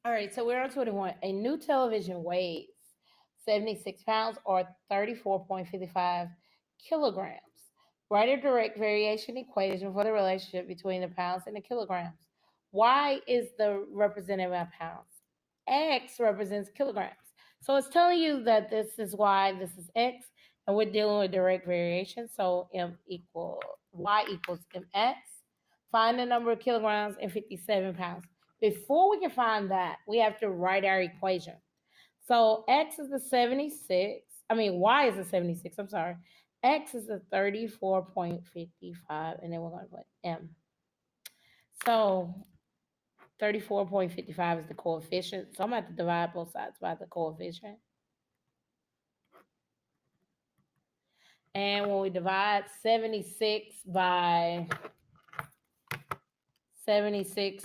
All right, so we're on 21. A new television weighs 76 pounds or 34.55 kilograms. Write a direct variation equation for the relationship between the pounds and the kilograms. Y is the representative of pounds. X represents kilograms. So it's telling you that this is Y, this is X, and we're dealing with direct variation. So Y equals MX. Find the number of kilograms and 57 pounds. Before we can find that, we have to write our equation. So X is the 76. Y is the 76. I'm sorry. X is the 34.55. And then we're going to put M. So 34.55 is the coefficient. So I'm going to have to divide both sides by the coefficient. And when we divide 76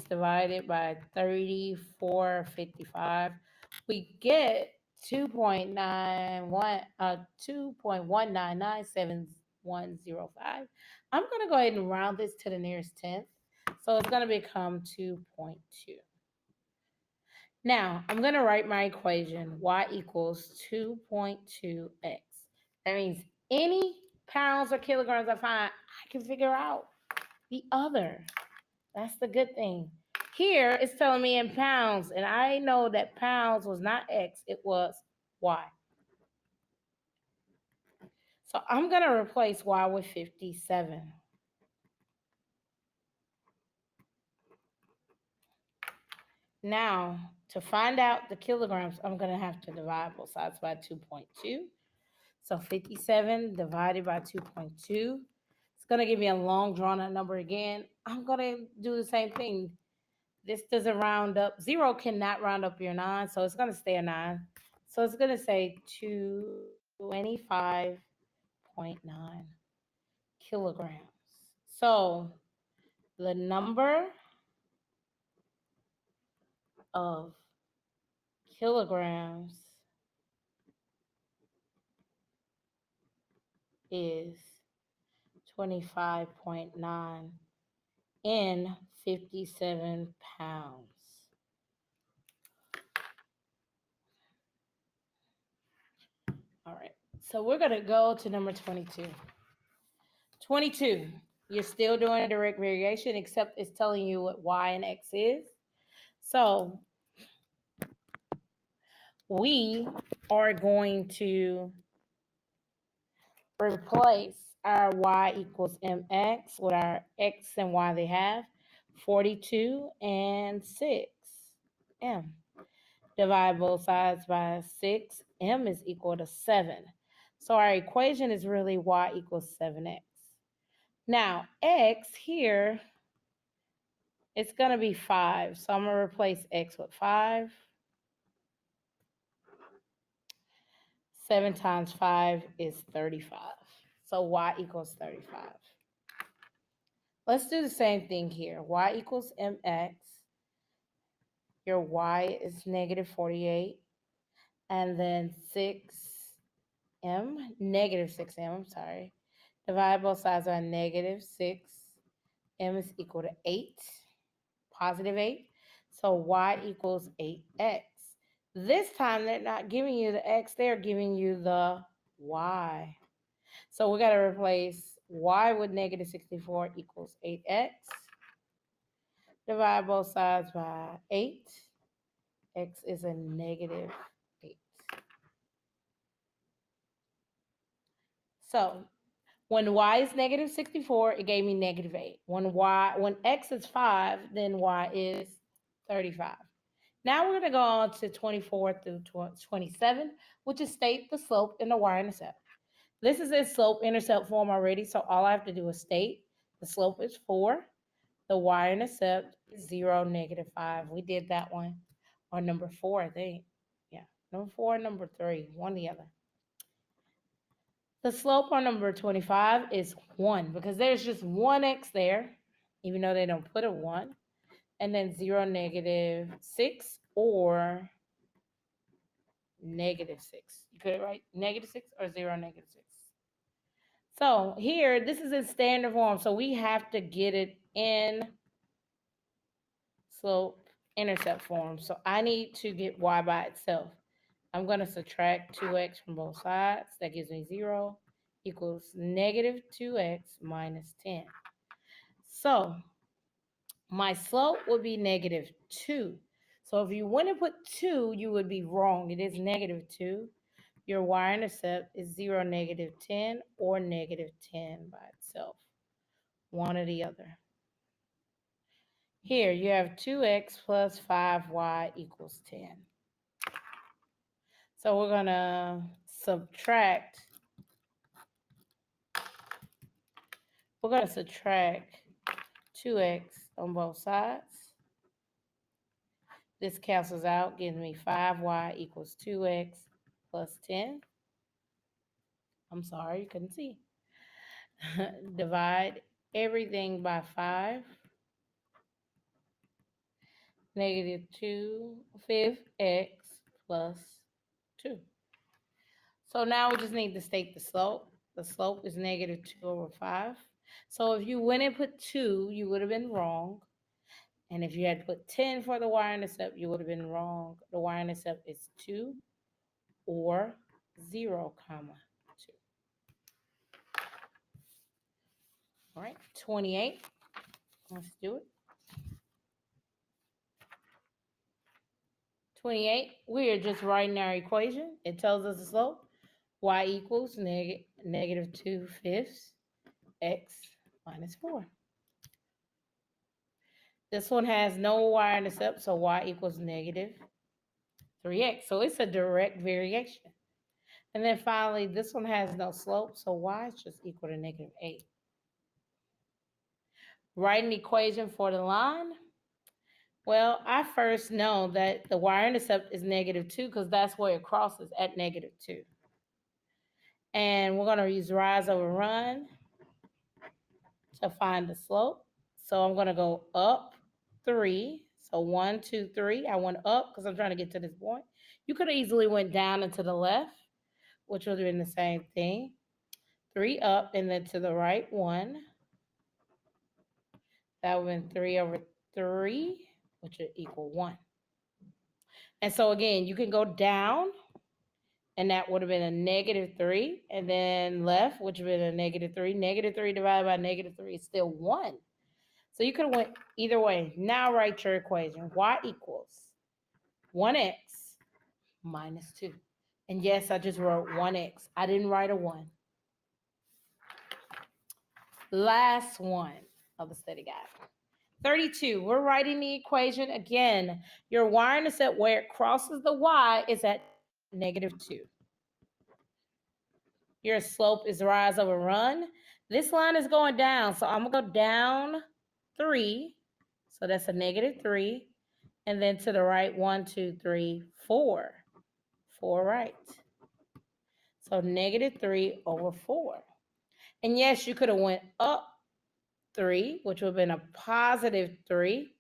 divided by 34.55, we get 2.1997105. I'm going to go ahead and round this to the nearest tenth. So it's going to become 2.2. Now, I'm going to write my equation. Y equals 2.2x. That means any pounds or kilograms I find, I can figure out the other. That's the good thing. Here, it's telling me in pounds, and I know that pounds was not X, it was Y. So I'm going to replace Y with 57. Now, to find out the kilograms, I'm going to have to divide both sides by 2.2. So 57 divided by 2.2. It's going to give me a long drawn out number again. I'm going to do the same thing. This doesn't round up. 0 cannot round up your 9, so it's going to stay a 9. So it's going to say 225.9 kilograms. So the number of kilograms is 25.9 in 57 pounds. All right. So we're going to go to number 22. 22. You're still doing a direct variation, except it's telling you what Y and X is. So we are going to replace our Y equals MX with our X and Y they have, 42 and 6. M. Divide both sides by 6. M is equal to 7. So our equation is really Y equals 7X. Now, X here, it's going to be 5. So I'm going to replace X with 5. 7 times 5 is 35. So Y equals 35. Let's do the same thing here. Y equals MX. Your Y is negative 48. And then 6M, negative 6M, I'm sorry. Divide both sides by negative 6. M is equal to 8, positive 8. So Y equals 8X. This time, they're not giving you the X, they're giving you the Y. So we got to replace Y with negative 64 equals 8X. Divide both sides by 8. X is a negative 8. So when Y is negative 64, it gave me negative 8. When X is 5, then Y is 35. Now we're going to go on to 24 through 27, which is state the slope and the y-intercept. This is in slope-intercept form already, so all I have to do is state the slope is 4, the y-intercept is 0, negative 5. We did that one on number 4, I think. Yeah, number 4, number 3, one or the other. The slope on number 25 is 1 because there's just one x there, even though they don't put a 1. And then 0, negative 6, or negative 6. You could write negative 6 or 0, negative 6. So here, this is in standard form. So we have to get it in slope intercept form. So I need to get y by itself. I'm going to subtract 2x from both sides. That gives me 0 equals negative 2x minus 10. So my slope would be negative 2. So if you went and put 2, you would be wrong. It is negative 2. Your y-intercept is 0, negative 10, or negative 10 by itself. One or the other. Here, you have 2x plus 5y equals 10. So we're going to subtract. We're going to subtract 2x on both sides. This cancels out, gives me 5y equals 2x plus 10. I'm sorry, you couldn't see. Divide everything by 5. Negative 2/5 x plus 2. So now we just need to state the slope. The slope is negative 2/5. So if you went and put 2, you would have been wrong. And if you had put 10 for the y-intercept, you would have been wrong. The y-intercept is 2 or 0, 2. All right, 28. Let's do it. 28, we are just writing our equation. It tells us the slope. Y equals negative 2/5 x minus 4. This one has no y-intercept, so y equals negative 3x. So it's a direct variation. And then finally, this one has no slope, so y is just equal to negative 8. Write an equation for the line. Well, I first know that the y-intercept is negative 2 because that's where it crosses at negative 2. And we're going to use rise over run to find the slope. So I'm going to go up 3. So 1, 2, 3. I went up because I'm trying to get to this point. You could have easily went down and to the left, which would have been the same thing. 3 up and then to the right 1. That would have been 3 over 3, which would equal 1. And so again, you can go down, and that would have been a negative 3. And then left, which would have been a negative 3. Negative 3 divided by negative 3 is still 1. So you could have went either way. Now write your equation. Y equals 1x minus 2. And yes, I just wrote 1x. I didn't write a 1. Last one of the study guide. 32, we're writing the equation again. Your y-intercept where it crosses the y is at negative 2. Your slope is rise over run. This line is going down, so I'm going to go down 3. So that's a negative 3. And then to the right, 1, 2, 3, 4. 4 right. So negative 3 over 4. And yes, you could have went up 3, which would have been a positive 3.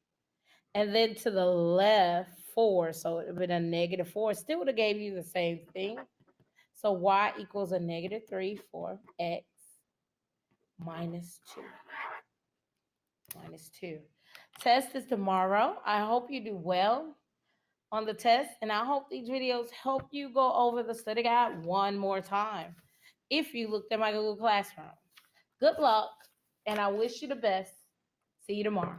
And then to the left, 4. So it would have been a negative 4. Still would have gave you the same thing. So y equals a negative 3 for x minus 2. Minus 2. Test is tomorrow. I hope you do well on the test, and I hope these videos help you go over the study guide one more time if you looked at my Google Classroom. Good luck, and I wish you the best. See you tomorrow.